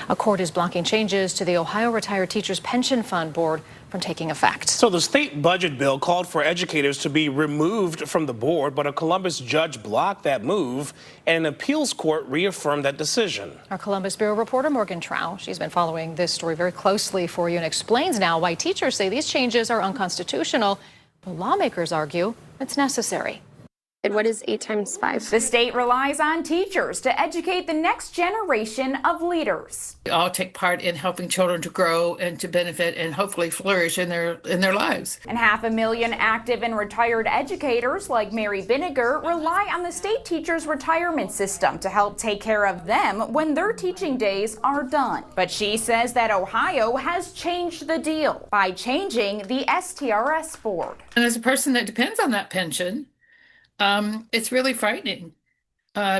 A court is blocking changes to the Ohio Retired Teachers Pension Fund Board from taking effect. So the state budget bill called for educators to be removed from the board, but a Columbus judge blocked that move, and an appeals court reaffirmed that decision. Our Columbus Bureau reporter Morgan Trow, she's been following this story very closely for you and explains now why teachers say these changes are unconstitutional, but lawmakers argue it's necessary. What is 8 times 5? The state relies on teachers to educate the next generation of leaders. We all take part in helping children to grow and to benefit and hopefully flourish in their lives. And 500,000 active and retired educators like Mary Vinegar rely on the state teachers' retirement system to help take care of them when their teaching days are done. But she says that Ohio has changed the deal by changing the STRS board. And as a person that depends on that pension, it's really frightening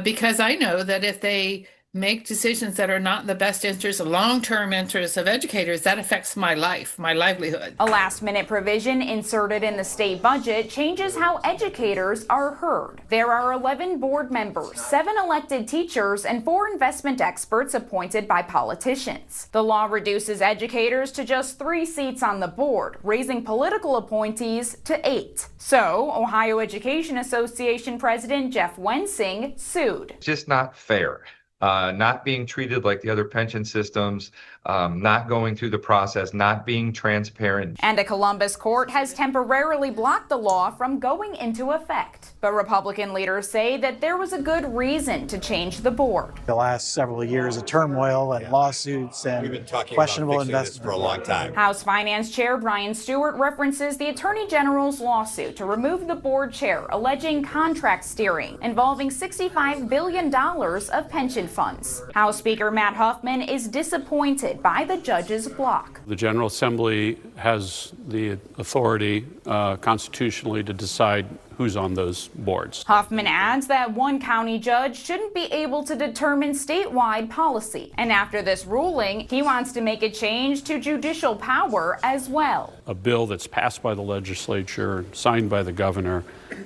because I know that if they make decisions that are not in the best interest, long-term interests of educators, that affects my life, my livelihood. A last-minute provision inserted in the state budget changes how educators are heard. There are 11 board members, 7 elected teachers, and 4 investment experts appointed by politicians. The law reduces educators to just 3 seats on the board, raising political appointees to 8. So, Ohio Education Association President Jeff Wensing sued. It's just not fair. Not being treated like the other pension systems, not going through the process, not being transparent. And a Columbus court has temporarily blocked the law from going into effect. But Republican leaders say that there was a good reason to change the board. The last several years of turmoil and lawsuits and We've been talking questionable about fixing this for a long time. House Finance Chair Brian Stewart references the Attorney General's lawsuit to remove the board chair, alleging contract steering involving $65 billion of pension funds. House Speaker Matt Huffman is disappointed by the judge's block. The General Assembly has the authority constitutionally to decide who's on those boards. Huffman adds that one county judge shouldn't be able to determine statewide policy. And after this ruling, he wants to make a change to judicial power as well. A bill that's passed by the legislature, signed by the governor,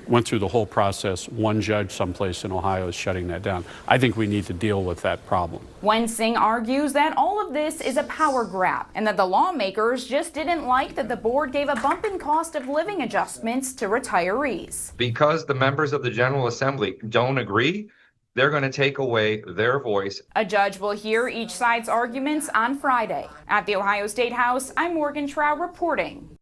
went through the whole process. One judge someplace in Ohio is shutting that down. I think we need to deal with that problem. Wensing argues that all of this is a power grab and that the lawmakers just didn't like that the board gave a bump in cost of living adjustments to retirees. Because the members of the General Assembly don't agree, they're going to take away their voice. A judge will hear each side's arguments on Friday. At the Ohio State House, I'm Morgan Trow reporting.